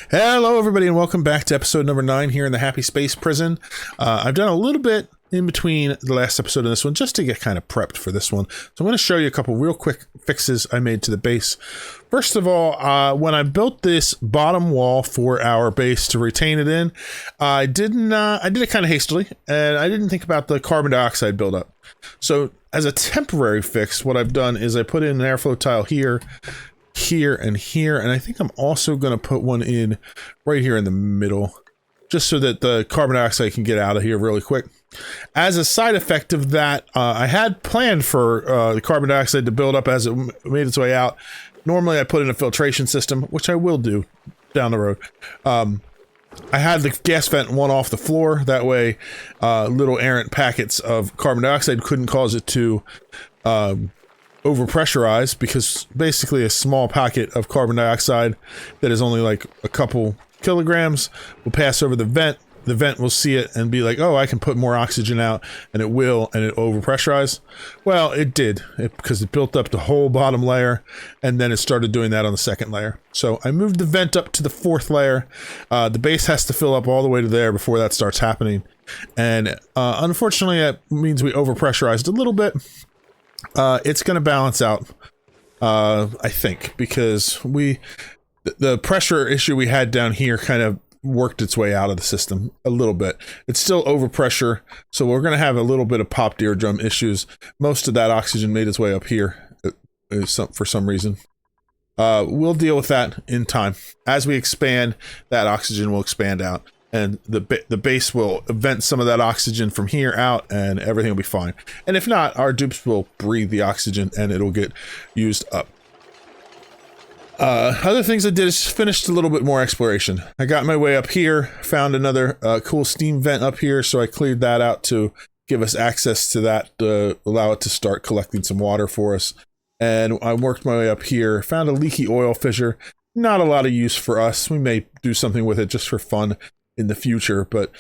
Hello, everybody, and welcome back to episode number 9 here in the Happy Space Prison. I've done a little bit in between the last episode and this one just to get kind of prepped for this one. So I'm going to show you a couple real quick fixes I made to the base. First of all, when I built this bottom wall for our base to retain it in, I did it kind of hastily, and I didn't think about the carbon dioxide buildup. So as a temporary fix, what I've done is I put in an airflow tile here, and here, and I think I'm also going to put one in right here in the middle, just so that the carbon dioxide can get out of here really quick. As a side effect of that, I had planned for the carbon dioxide to build up as it made its way out. Normally I put in a filtration system, which I will do down the road. I had the gas vent one off the floor, that way little errant packets of carbon dioxide couldn't cause it to overpressurize, because basically a small packet of carbon dioxide that is only like a couple kilograms will pass over the vent. The vent will see it and be like, oh, I can put more oxygen out, and it will, and it overpressurize. Well, it did, because it built up the whole bottom layer, and then it started doing that on the second layer. So I moved the vent up to the 4th layer. The base has to fill up all the way to there before that starts happening. And unfortunately, that means we overpressurized a little bit. It's going to balance out, I think, because the pressure issue we had down here kind of worked its way out of the system a little bit. It's still overpressure, so we're going to have a little bit of popped eardrum issues. Most of that oxygen made its way up here for some reason. We'll deal with that in time. As we expand, that oxygen will expand out, and the base will vent some of that oxygen from here out, and everything will be fine. And if not, our dupes will breathe the oxygen and it'll get used up. Other things I did is finished a little bit more exploration. I got my way up here, found another cool steam vent up here, so I cleared that out to give us access to that, to allow it to start collecting some water for us. And I worked my way up here, found a leaky oil fissure. Not a lot of use for us. We may do something with it just for fun in the future, but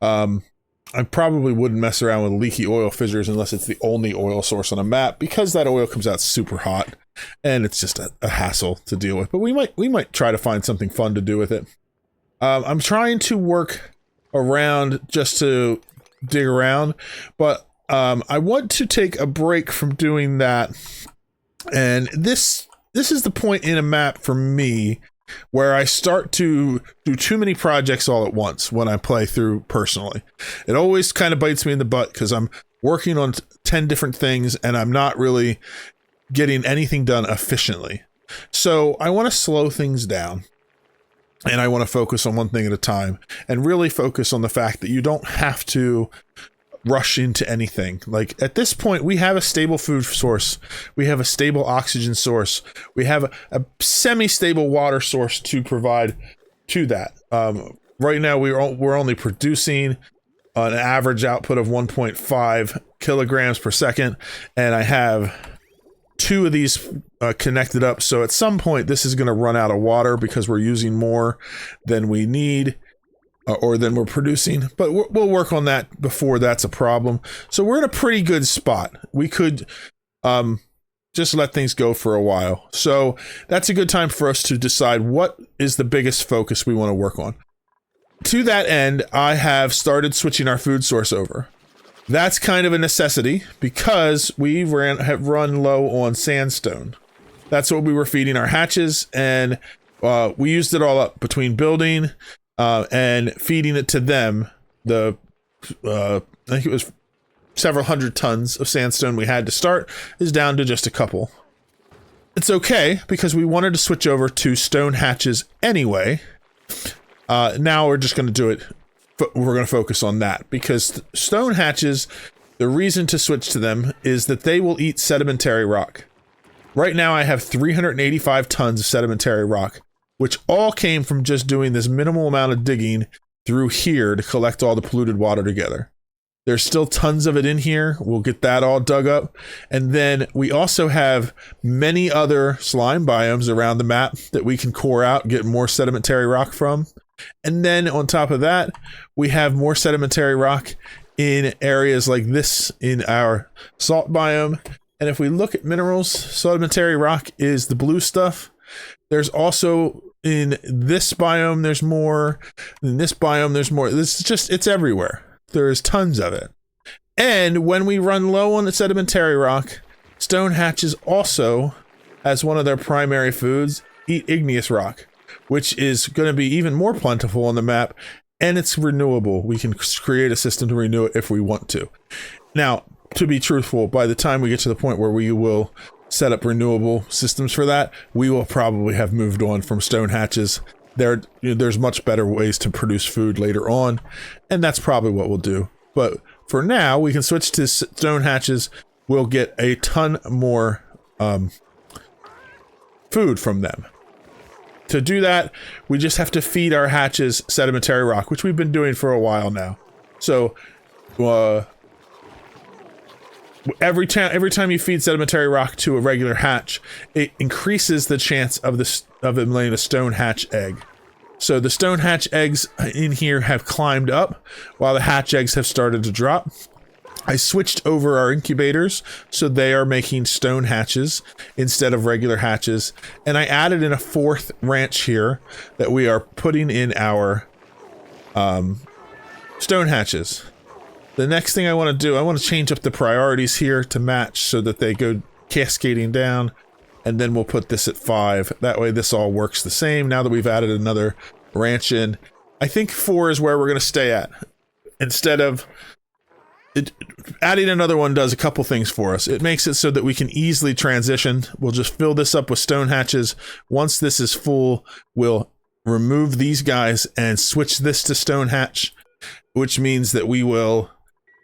I probably wouldn't mess around with leaky oil fissures unless it's the only oil source on a map, because that oil comes out super hot and it's just a hassle to deal with. But we might try to find something fun to do with it. I'm trying to work around just to dig around, but I want to take a break from doing that. And this is the point in a map for me where I start to do too many projects all at once when I play through personally. It always kind of bites me in the butt because I'm working on 10 different things and I'm not really getting anything done efficiently. So I want to slow things down, and I want to focus on one thing at a time and really focus on the fact that you don't have to rush into anything. Like at this point, we have a stable food source, we have a stable oxygen source, we have a semi-stable water source to provide to that. Right now we're only producing an average output of 1.5 kilograms per second, and I have 2 of these connected up, so at some point this is going to run out of water because we're using more than we need or than we're producing, but we'll work on that before that's a problem. So we're in a pretty good spot. We could just let things go for a while. So that's a good time for us to decide what is the biggest focus we want to work on. To that end, I have started switching our food source over. That's kind of a necessity because we have run low on sandstone. That's what we were feeding our hatches, and we used it all up between building and feeding it to them. I think it was several hundred tons of sandstone we had to start is down to just a couple. It's okay because we wanted to switch over to stone hatches anyway. Now we're just going to do it. We're going to focus on that because stone hatches, the reason to switch to them is that they will eat sedimentary rock. Right now I have 385 tons of sedimentary rock, which all came from just doing this minimal amount of digging through here to collect all the polluted water together. There's still tons of it in here. We'll get that all dug up. And then we also have many other slime biomes around the map that we can core out and get more sedimentary rock from. And then on top of that, we have more sedimentary rock in areas like this in our salt biome. And if we look at minerals, sedimentary rock is the blue stuff. There's also in this biome there's more, in this biome there's more. This is just, it's everywhere. There's tons of it. And when we run low on the sedimentary rock, stone hatches also, as one of their primary foods, eat igneous rock, which is going to be even more plentiful on the map, and it's renewable. We can create a system to renew it if we want to. Now, to be truthful, by the time we get to the point where we will set up renewable systems for that, we will probably have moved on from stone hatches. There's much better ways to produce food later on, and that's probably what we'll do. But for now, we can switch to stone hatches. We'll get a ton more food from them. To do that, we just have to feed our hatches sedimentary rock, which we've been doing for a while now. So every time you feed sedimentary rock to a regular hatch, it increases the chance of them laying a stone hatch egg. So the stone hatch eggs in here have climbed up while the hatch eggs have started to drop. I switched over our incubators, so they are making stone hatches instead of regular hatches. And I added in a fourth ranch here that we are putting in our stone hatches. The next thing I want to do, I want to change up the priorities here to match so that they go cascading down. And then we'll put this at 5. That way this all works the same now that we've added another ranch in. I think 4 is where we're going to stay at. Instead of adding another one does a couple things for us. It makes it so that we can easily transition. We'll just fill this up with stone hatches. Once this is full, we'll remove these guys and switch this to stone hatch, which means that we will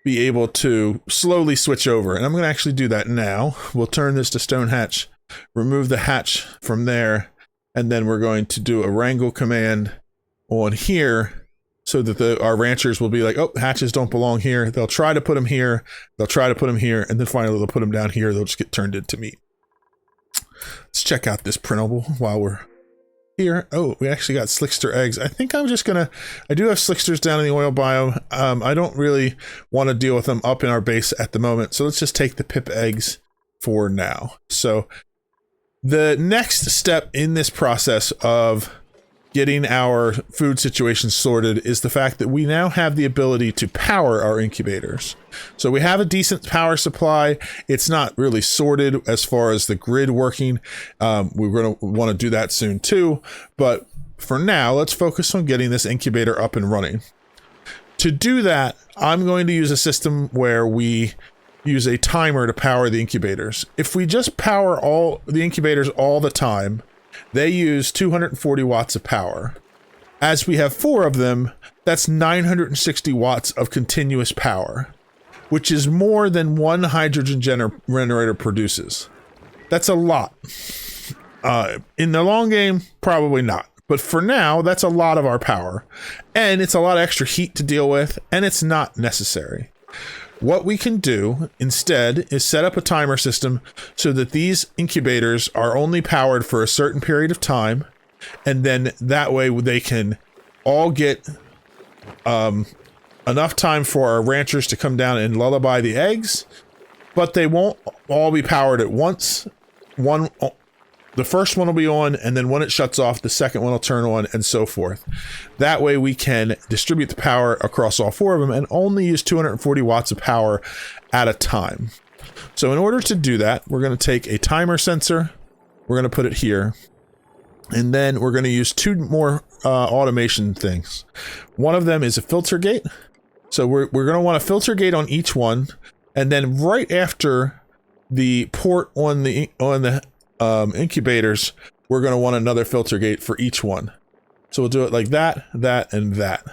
be able to slowly switch over. And I'm going to actually do that now. We'll turn this to stone hatch, remove the hatch from there, and then we're going to do a wrangle command on here so that our ranchers will be like, oh, hatches don't belong here. They'll try to put them here. They'll try to put them here. And then finally they'll put them down here. They'll just get turned into meat. Let's check out this printable while we're here. Oh, we actually got slickster eggs. I think I'm just gonna, I do have slicksters down in the oil biome. I don't really want to deal with them up in our base at the moment. So let's just take the pip eggs for now. So the next step in this process of getting our food situation sorted is the fact that we now have the ability to power our incubators. So we have a decent power supply. It's not really sorted as far as the grid working. We're going to want to do that soon too. But for now, let's focus on getting this incubator up and running. To do that, I'm going to use a system where we use a timer to power the incubators. If we just power all the incubators all the time, they use 240 watts of power. As we have 4 of them, that's 960 watts of continuous power, which is more than one hydrogen generator produces. That's a lot. In the long game, probably not. But for now, that's a lot of our power. And it's a lot of extra heat to deal with, and it's not necessary. What we can do instead is set up a timer system so that these incubators are only powered for a certain period of time, and then that way they can all get enough time for our ranchers to come down and lullaby the eggs, but they won't all be powered at once. The first one will be on, and then when it shuts off, the second one will turn on, and so forth. That way we can distribute the power across all 4 of them and only use 240 watts of power at a time. So in order to do that, we're going to take a timer sensor, we're going to put it here, and then we're going to use 2 more automation things. One of them is a filter gate. So we're going to want a filter gate on each one, and then right after the port on the incubators, we're going to want another filter gate for each one. So we'll do it like that, that, and that.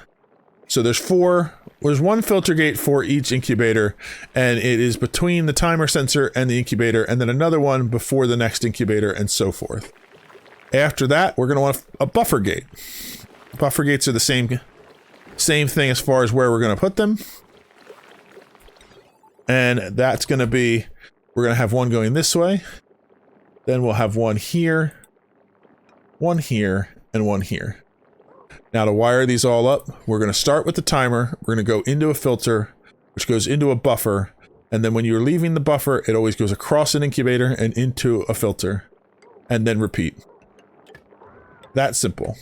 So there's 1 filter gate for each incubator, and it is between the timer sensor and the incubator, and then another one before the next incubator, and so forth. After that, we're going to want a buffer gate. Buffer gates are the same thing as far as where we're going to put them. And that's going to be, we're going to have one going this way. Then we'll have one here, and one here. Now to wire these all up, we're going to start with the timer. We're going to go into a filter, which goes into a buffer. And then when you're leaving the buffer, it always goes across an incubator and into a filter. And then repeat. That simple.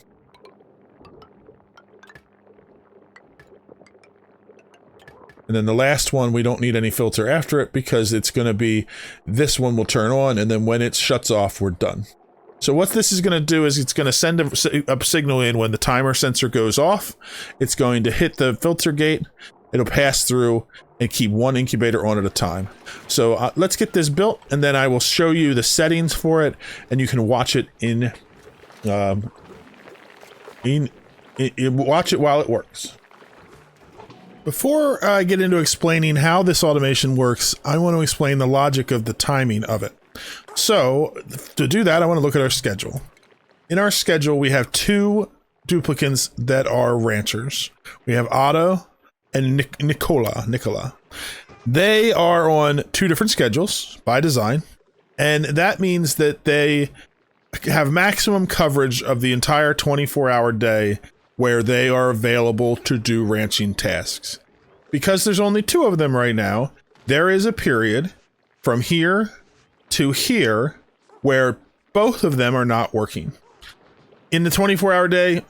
And then the last one, we don't need any filter after it because it's going to be, this one will turn on, and then when it shuts off, we're done. So what this is going to do is it's going to send a signal in when the timer sensor goes off. It's going to hit the filter gate. It'll pass through and keep one incubator on at a time. So let's get this built, and then I will show you the settings for it, and you can watch it watch it while it works. Before I get into explaining how this automation works, I want to explain the logic of the timing of it. So, to do that, I want to look at our schedule. In our schedule, we have two duplicants that are ranchers. We have Otto and Nicola. They are on two different schedules by design, and that means that they have maximum coverage of the entire 24-hour day where they are available to do ranching tasks. Because there's only two of them right now, there is a period from here to here where both of them are not working. In the 24-hour day,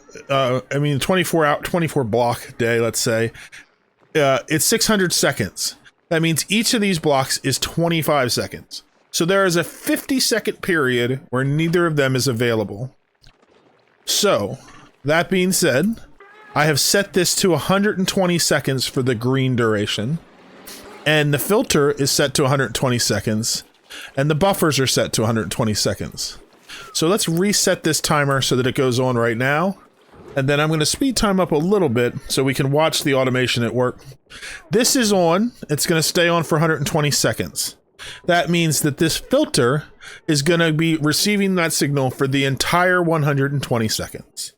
24 block day, let's say, it's 600 seconds. That means each of these blocks is 25 seconds. So there is a 50-second period where neither of them is available. So, that being said, I have set this to 120 seconds for the green duration, and the filter is set to 120 seconds, and the buffers are set to 120 seconds. So let's reset this timer so that it goes on right now, and then I'm going to speed time up a little bit so we can watch the automation at work. This is on. It's going to stay on for 120 seconds. That means that this filter is going to be receiving that signal for the entire 120 seconds.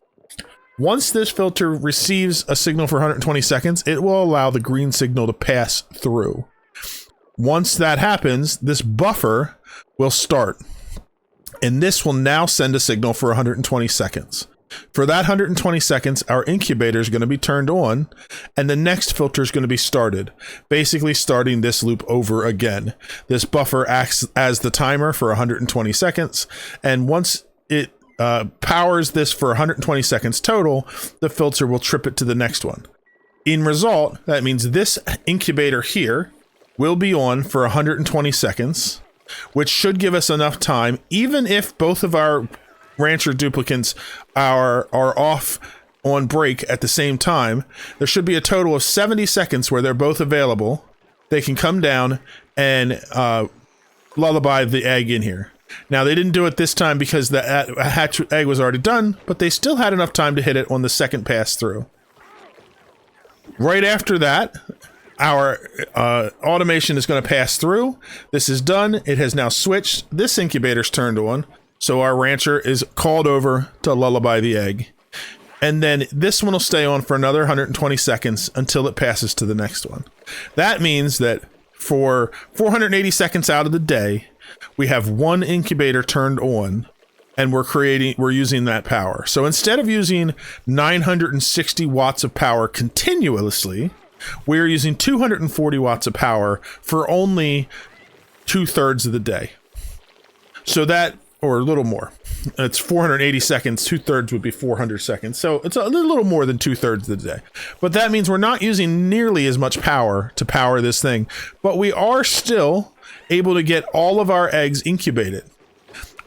Once this filter receives a signal for 120 seconds, it will allow the green signal to pass through. Once that happens, this buffer will start, and this will now send a signal for 120 seconds. For that 120 seconds, our incubator is going to be turned on, and the next filter is going to be started, basically starting this loop over again. This buffer acts as the timer for 120 seconds, and once it powers this for 120 seconds total, the filter will trip it to the next one. In result, that means this incubator here will be on for 120 seconds, which should give us enough time, even if both of our rancher duplicants are off on break at the same time. There should be a total of 70 seconds where they're both available. They can come down and lullaby the egg in here. Now, they didn't do it this time because the hatch egg was already done, but they still had enough time to hit it on the second pass through. Right after that, our automation is going to pass through. This is done. It has now switched. This incubator's turned on, so our rancher is called over to lullaby the egg. And then this one will stay on for another 120 seconds until it passes to the next one. That means that for 480 seconds out of the day, we have one incubator turned on, and we're using that power. So instead of using 960 watts of power continuously, we're using 240 watts of power for only 2/3 of the day. So that, or a little more. It's 480 seconds, 2/3 would be 400 seconds. So it's a little more than 2/3 of the day. But that means we're not using nearly as much power to power this thing, but we are still able to get all of our eggs incubated.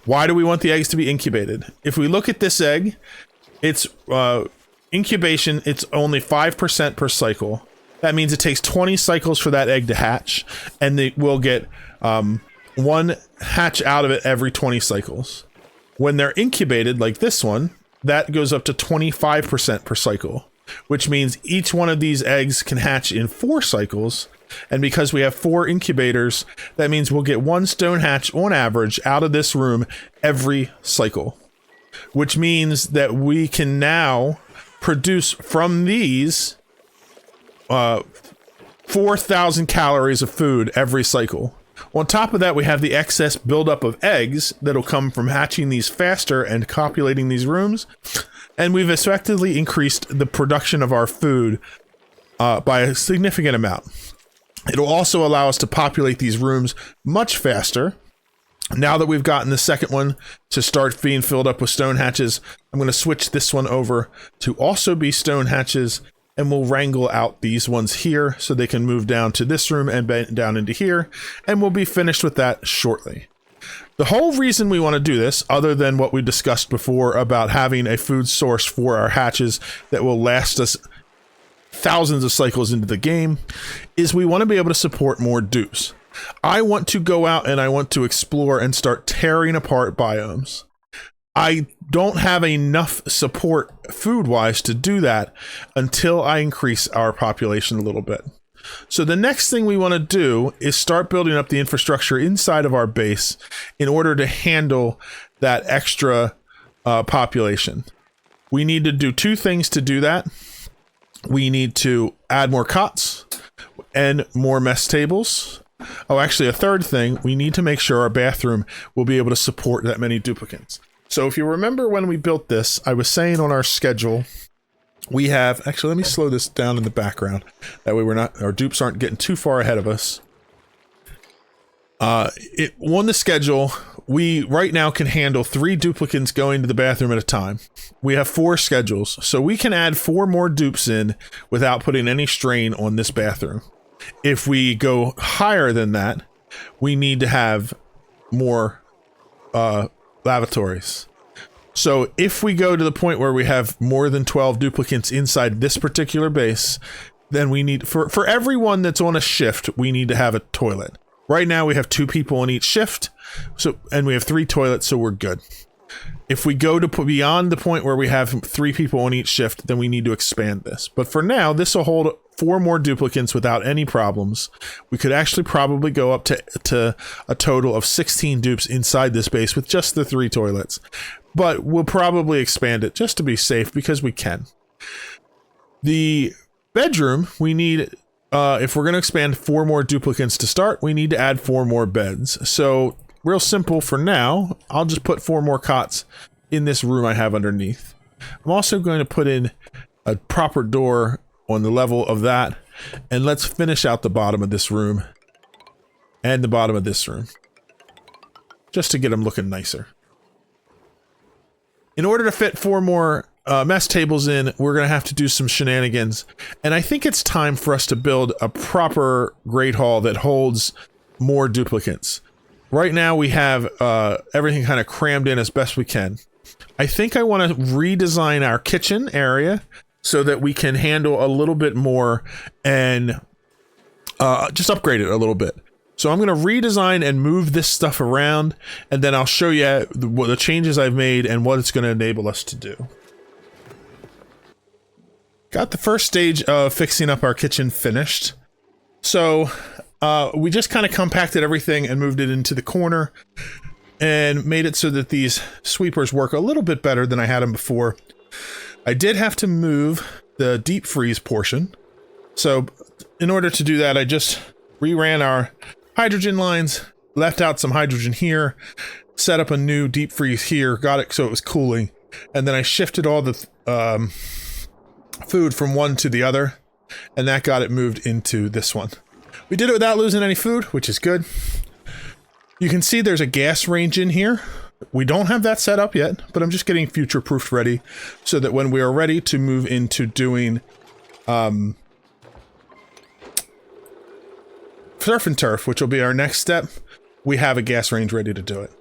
Why do we want the eggs to be incubated? If we look at this egg, it's incubation, it's only 5% per cycle. That means it takes 20 cycles for that egg to hatch, and we'll get one hatch out of it every 20 cycles. When they're incubated, like this one, that goes up to 25% per cycle, which means each one of these eggs can hatch in 4 cycles. And because we have 4 incubators, that means we'll get 1 stone hatch on average out of this room every cycle, which means that we can now produce from these 4,000 calories of food every cycle. On top of that, we have the excess buildup of eggs that'll come from hatching these faster and copulating these rooms. And we've effectively increased the production of our food by a significant amount. It'll also allow us to populate these rooms much faster. Now that we've gotten the second one to start being filled up with stone hatches, I'm going to switch this one over to also be stone hatches, and we'll wrangle out these ones here so they can move down to this room and down into here, and we'll be finished with that shortly. The whole reason we want to do this, other than what we discussed before about having a food source for our hatches that will last us thousands of cycles into the game, is we want to be able to support more dupes. I want to go out and I want to explore and start tearing apart biomes. I don't have enough support food-wise to do that until I increase our population a little bit. So the next thing we want to do is start building up the infrastructure inside of our base in order to handle that extra population. We need to do two things to do that. We need to add more cots and more mess tables. Oh, actually, a third thing, we need to make sure our bathroom will be able to support that many duplicants. So if you remember when we built this, I was saying on our schedule, we have, actually, let me slow this down in the background. That way our dupes aren't getting too far ahead of us. On the schedule, we right now can handle 3 duplicants going to the bathroom at a time. We have 4 schedules, so we can add 4 more dupes in without putting any strain on this bathroom. If we go higher than that, we need to have more lavatories. So if we go to the point where we have more than 12 duplicants inside this particular base, then we need, for everyone that's on a shift, we need to have a toilet. Right now we have 2 people on each shift, and we have 3 toilets, so we're good. If we go to put beyond the point where we have 3 people on each shift, then we need to expand this. But for now, this will hold 4 more duplicants without any problems. We could actually probably go up to a total of 16 dupes inside this base with just the 3 toilets. But we'll probably expand it just to be safe because we can. The bedroom, we need, if we're going to expand 4 more duplicants to start, we need to add 4 more beds. So real simple for now, I'll just put 4 more cots in this room I have underneath. I'm also going to put in a proper door on the level of that, and let's finish out the bottom of this room and the bottom of this room just to get them looking nicer. In order to fit 4 more mess tables in, we're going to have to do some shenanigans, and I think it's time for us to build a proper great hall that holds more duplicants. Right now we have everything kind of crammed in as best we can. I think I want to redesign our kitchen area so that we can handle a little bit more and just upgrade it a little bit. So I'm going to redesign and move this stuff around, and then I'll show you the changes I've made and what it's going to enable us to do. Got the first stage of fixing up our kitchen finished. So we just kind of compacted everything and moved it into the corner and made it so that these sweepers work a little bit better than I had them before. I did have to move the deep freeze portion. So in order to do that, I just reran our hydrogen lines, left out some hydrogen here, set up a new deep freeze here, got it so it was cooling, and then I shifted all the food from one to the other, and that got it moved into this one. We did it without losing any food, which is good. You can see there's a gas range in here. We don't have that set up yet, but I'm just getting future-proofed ready so that when we are ready to move into doing surf and turf, which will be our next step, we have a gas range ready to do it.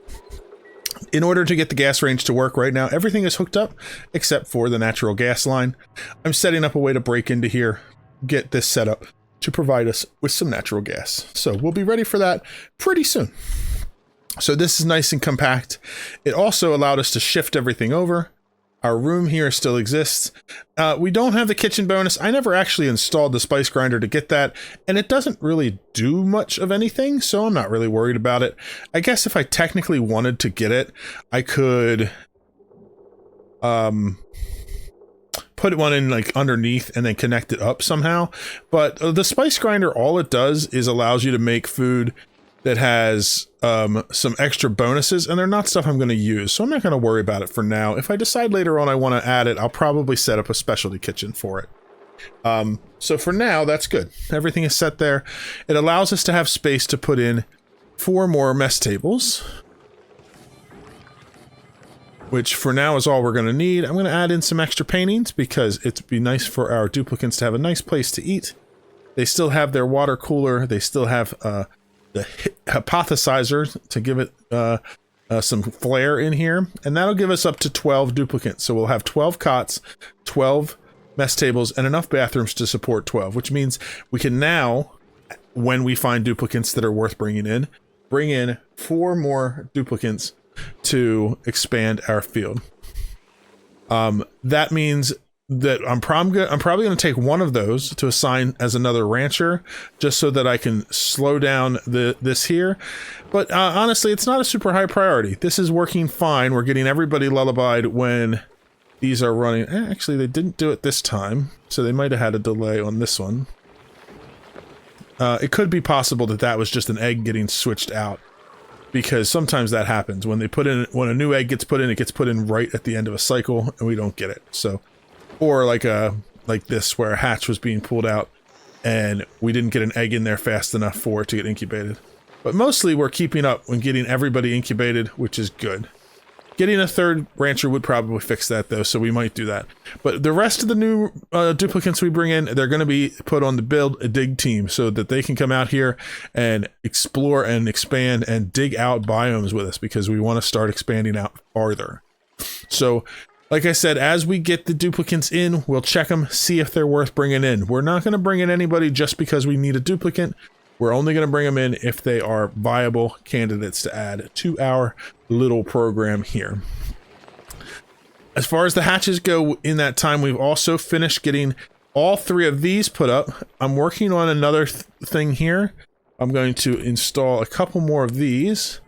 In order to get the gas range to work right now, everything is hooked up except for the natural gas line. I'm setting up a way to break into here, get this set up to provide us with some natural gas. So we'll be ready for that pretty soon. So this is nice and compact. It also allowed us to shift everything over. Our room here still exists. We don't have the kitchen bonus. I never actually installed the spice grinder to get that, and it doesn't really do much of anything, so I'm not really worried about it. I guess if I technically wanted to get it, I could put one in like underneath and then connect it up somehow. But the spice grinder, all it does is allows you to make food that has some extra bonuses, and they're not stuff I'm going to use, so I'm not going to worry about it for now. If I decide later on I want to add it, I'll probably set up a specialty kitchen for it. So for now, that's good. Everything is set there. It allows us to have space to put in 4 more mess tables. which for now is all we're going to need. I'm going to add in some extra paintings because it'd be nice for our duplicants to have a nice place to eat. They still have their water cooler. They still have the hypothesizer to give it some flair in here. And that'll give us up to 12 duplicants. So we'll have 12 cots, 12 mess tables, and enough bathrooms to support 12, which means we can now, when we find duplicants that are worth bringing in, bring in 4 more duplicants to expand our field. That means that I'm probably going to take one of those to assign as another rancher, just so that I can slow down this here. But honestly, it's not a super high priority. This is working fine. We're getting everybody lullabied when these are running. Actually, they didn't do it this time, so they might have had a delay on this one. It could be possible that that was just an egg getting switched out, because sometimes that happens when when a new egg gets put in, it gets put in right at the end of a cycle, and we don't get it. So, or like this, where a hatch was being pulled out, and we didn't get an egg in there fast enough for it to get incubated. But mostly, we're keeping up and getting everybody incubated, which is good. Getting a third rancher would probably fix that, though, so we might do that. But the rest of the new duplicants we bring in, they're going to be put on the build a dig team so that they can come out here and explore and expand and dig out biomes with us, because we want to start expanding out farther. So, like I said, as we get the duplicants in, we'll check them, see if they're worth bringing in. We're not going to bring in anybody just because we need a duplicant. We're only going to bring them in if they are viable candidates to add to our little program here. As far as the hatches go, in that time, we've also finished getting all 3 of these put up. I'm working on another thing here. I'm going to install a couple more of these.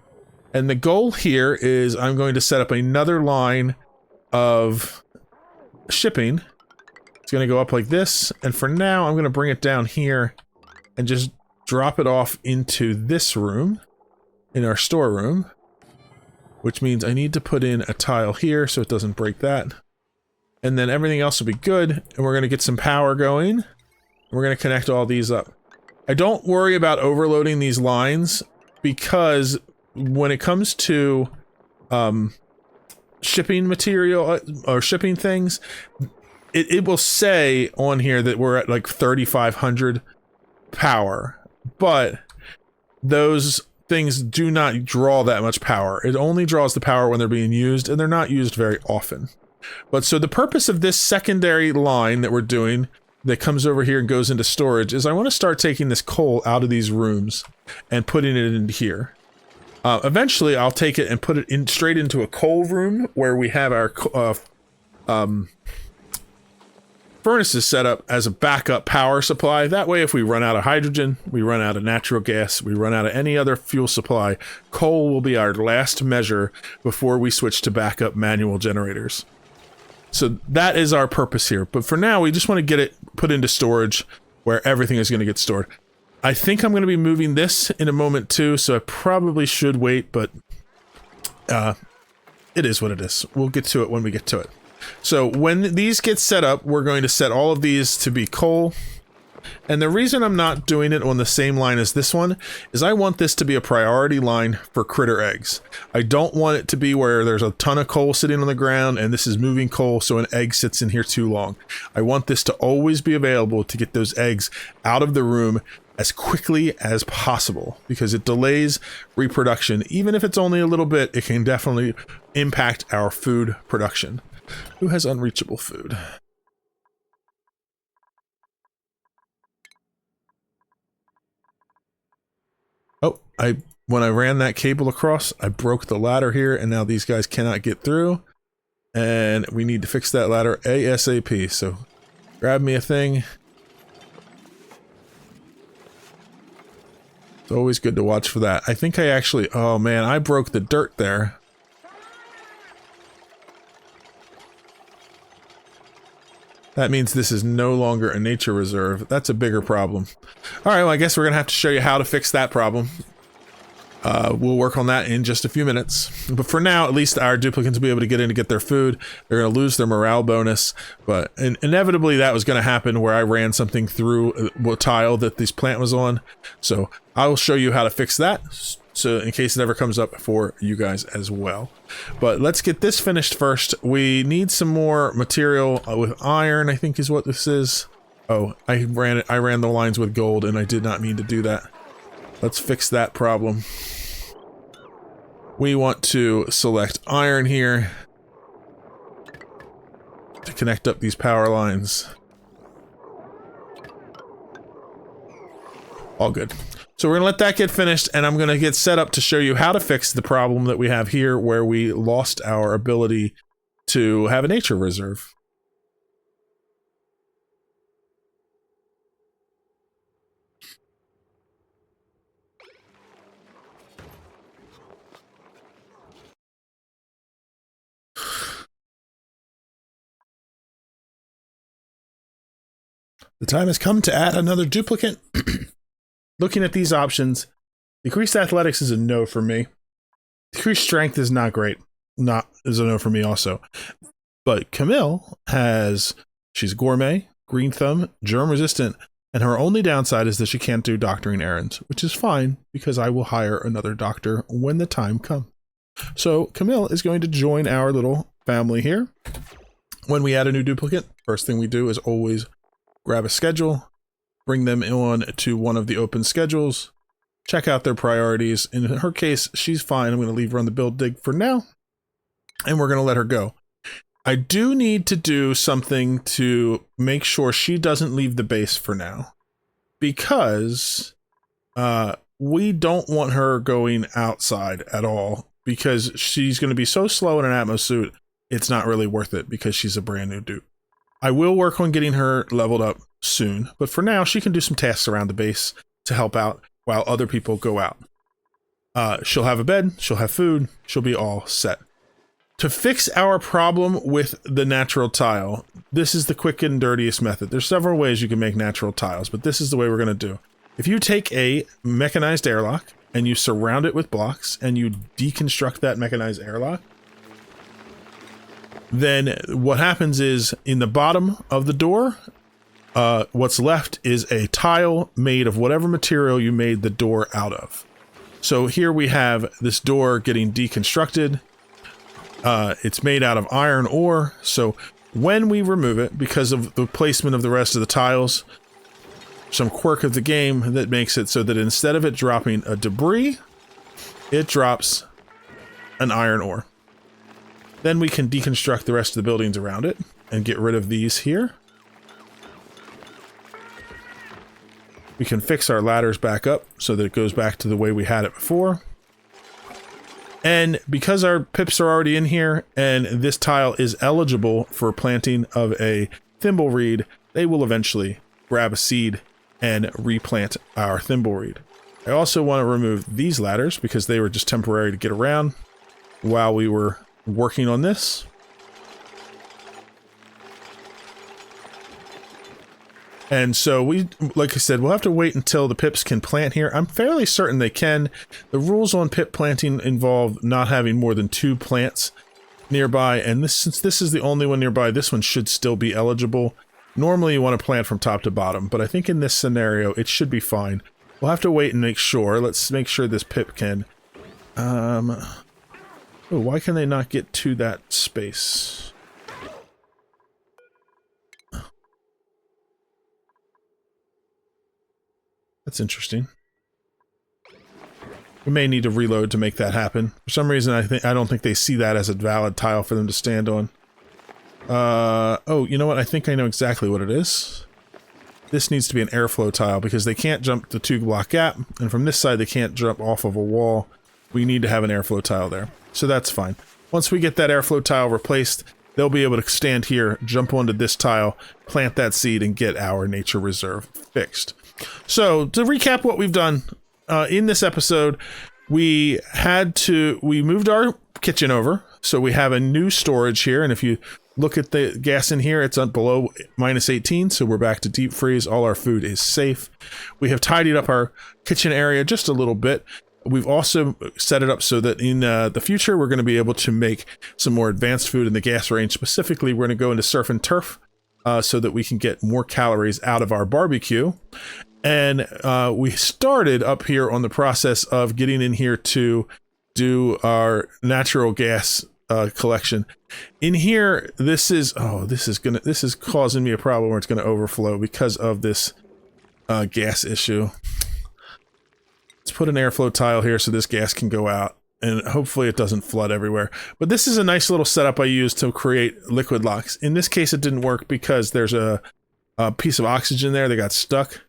And the goal here is I'm going to set up another line of shipping. It's going to go up like this. And for now, I'm going to bring it down here and just drop it off into this room, in our storeroom, which means I need to put in a tile here so it doesn't break that. And then everything else will be good, and we're going to get some power going. We're going to connect all these up. I don't worry about overloading these lines, because when it comes to shipping material or shipping things, it will say on here that we're at like 3,500 power. But those things do not draw that much power. It only draws the power when they're being used, and they're not used very often. But so the purpose of this secondary line that we're doing that comes over here and goes into storage is I want to start taking this coal out of these rooms and putting it into here. Eventually, I'll take it and put it in straight into a coal room where we have our furnaces set up as a backup power supply. That way, if we run out of hydrogen, we run out of natural gas, we run out of any other fuel supply, coal will be our last measure before we switch to backup manual generators. So that is our purpose here. But for now, we just want to get it put into storage where everything is going to get stored. I think I'm going to be moving this in a moment too, so I probably should wait, but it is what it is. We'll get to it when we get to it. So when these get set up, we're going to set all of these to be coal. And the reason I'm not doing it on the same line as this one is I want this to be a priority line for critter eggs. I don't want it to be where there's a ton of coal sitting on the ground and this is moving coal so an egg sits in here too long. I want this to always be available to get those eggs out of the room as quickly as possible, because it delays reproduction. Even if it's only a little bit, it can definitely impact our food production. Who has unreachable food? Oh, when I ran that cable across, I broke the ladder here, and now these guys cannot get through. And we need to fix that ladder ASAP, so grab me a thing. It's always good to watch for that. I think I actually... Oh man, I broke the dirt there. That means this is no longer a nature reserve. That's a bigger problem. Alright, well I guess we're going to have to show you how to fix that problem. We'll work on that in just a few minutes. But for now, at least our duplicants will be able to get in to get their food. They're going to lose their morale bonus. But inevitably, that was going to happen where I ran something through a tile that this plant was on. So I will show you how to fix that. So in case it ever comes up for you guys as well. But let's get this finished first. We need some more material with iron, I think is what this is. Oh, I ran the lines with gold and I did not mean to do that. Let's fix that problem. We want to select iron here to connect up these power lines. All good. So we're gonna let that get finished and I'm gonna get set up to show you how to fix the problem that we have here where we lost our ability to have a nature reserve. The time has come to add another duplicant. Looking at these options, decreased athletics is a no for me. Decreased strength is not great. Is a no for me also. But Camille she's gourmet, green thumb, germ resistant, and her only downside is that she can't do doctoring errands, which is fine because I will hire another doctor when the time comes. So Camille is going to join our little family here. When we add a new duplicant, first thing we do is always grab a schedule, bring them on to one of the open schedules, check out their priorities. In her case, she's fine. I'm going to leave her on the build dig for now, and we're going to let her go. I do need to do something to make sure she doesn't leave the base for now, because we don't want her going outside at all, because she's going to be so slow in an Atmos suit, it's not really worth it because she's a brand new dupe. I will work on getting her leveled up soon, but for now, she can do some tasks around the base to help out while other people go out. She'll have a bed, she'll have food, she'll be all set. To fix our problem with the natural tile, this is the quick and dirtiest method. There's several ways you can make natural tiles, but this is the way we're going to do. If you take a mechanized airlock and you surround it with blocks and you deconstruct that mechanized airlock, then what happens is in the bottom of the door, what's left is a tile made of whatever material you made the door out of. So here we have this door getting deconstructed. It's made out of iron ore. So when we remove it, because of the placement of the rest of the tiles, some quirk of the game that makes it so that instead of it dropping a debris, it drops an iron ore. Then we can deconstruct the rest of the buildings around it and get rid of these here. We can fix our ladders back up so that it goes back to the way we had it before. And because our pips are already in here and this tile is eligible for planting of a thimbleweed, they will eventually grab a seed and replant our thimbleweed. I also want to remove these ladders because they were just temporary to get around while we were working on this. And so like I said, we'll have to wait until the pips can plant here. I'm fairly certain they can. The rules on pip planting involve not having more than 2 plants nearby. And since this is the only one nearby, this one should still be eligible. Normally you want to plant from top to bottom, but I think in this scenario, it should be fine. We'll have to wait and make sure. Let's make sure this pip can. Oh, why can they not get to that space? That's interesting. We may need to reload to make that happen. For some reason, I don't think they see that as a valid tile for them to stand on. Oh, you know what? I think I know exactly what it is. This needs to be an airflow tile because they can't jump the 2-block gap, and from this side they can't jump off of a wall. We need to have an airflow tile there. So that's fine. Once we get that airflow tile replaced, they'll be able to stand here, jump onto this tile, plant that seed, and get our nature reserve fixed. So, to recap what we've done in this episode, we moved our kitchen over, so we have a new storage here, and if you look at the gas in here, it's below -18, so we're back to deep freeze. All our food is safe. We have tidied up our kitchen area just a little bit. We've also set it up so that in the future, we're going to be able to make some more advanced food in the gas range. Specifically, we're going to go into surf and turf so that we can get more calories out of our barbecue. And we started up here on the process of getting in here to do our natural gas collection. In here, this is causing me a problem where it's going to overflow because of this gas issue. Let's put an airflow tile here so this gas can go out, and hopefully it doesn't flood everywhere. But this is a nice little setup I used to create liquid locks. In this case, it didn't work because there's a piece of oxygen there that got stuck.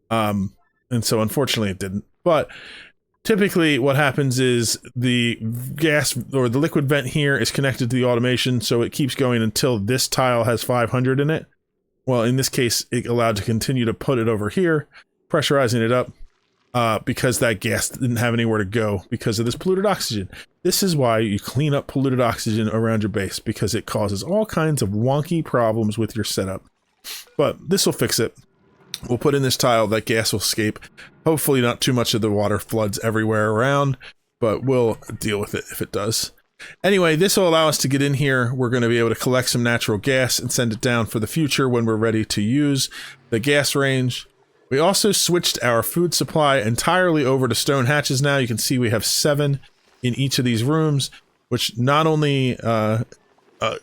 And so unfortunately it didn't. But typically what happens is the gas or the liquid vent here is connected to the automation, so it keeps going until this tile has 500 in it. Well, in this case, it allowed to continue to put it over here, pressurizing it up. Because that gas didn't have anywhere to go because of this polluted oxygen. This is why you clean up polluted oxygen around your base, because it causes all kinds of wonky problems with your setup. But this will fix it. We'll put in this tile, that gas will escape. Hopefully not too much of the water floods everywhere around, but we'll deal with it if it does. Anyway, this will allow us to get in here. We're going to be able to collect some natural gas and send it down for the future when we're ready to use the gas range. We also switched our food supply entirely over to stone hatches now. You can see we have 7 in each of these rooms, which not only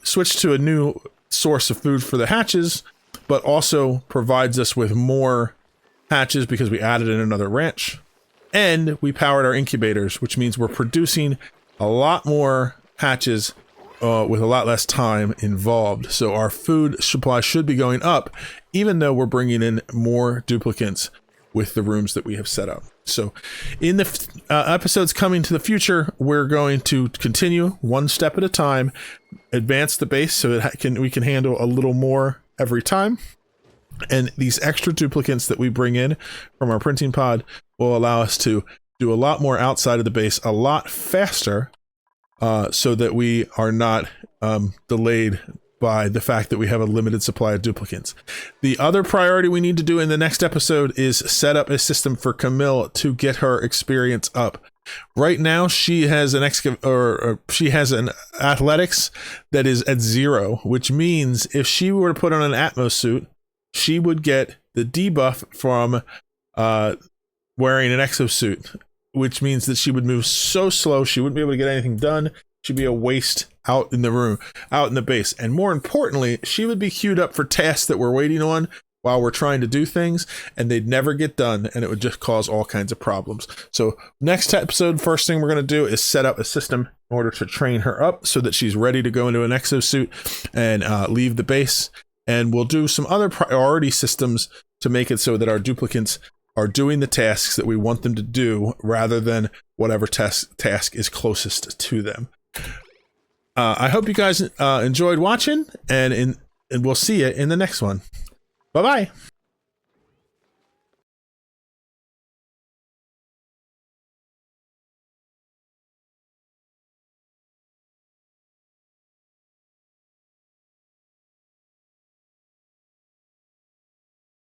switched to a new source of food for the hatches, but also provides us with more hatches because we added in another ranch. And we powered our incubators, which means we're producing a lot more hatches with a lot less time involved. So our food supply should be going up, even though we're bringing in more duplicants with the rooms that we have set up. So in the episodes coming to the future, we're going to continue one step at a time, advance the base so that we can handle a little more every time. And these extra duplicants that we bring in from our printing pod will allow us to do a lot more outside of the base a lot faster, so that we are not delayed by the fact that we have a limited supply of duplicants. The other priority we need to do in the next episode is set up a system for Camille to get her experience up. Right now, she has an athletics that is at 0, which means if she were to put on an Atmos suit, she would get the debuff from wearing an exosuit, which means that she would move so slow she wouldn't be able to get anything done. She'd be a waste out in the room, out in the base. And more importantly, she would be queued up for tasks that we're waiting on while we're trying to do things, and they'd never get done, and it would just cause all kinds of problems. So next episode, first thing we're going to do is set up a system in order to train her up so that she's ready to go into an exosuit and leave the base. And we'll do some other priority systems to make it so that our duplicants are doing the tasks that we want them to do rather than whatever task is closest to them. I hope you guys enjoyed watching, and we'll see you in the next one. Bye-bye.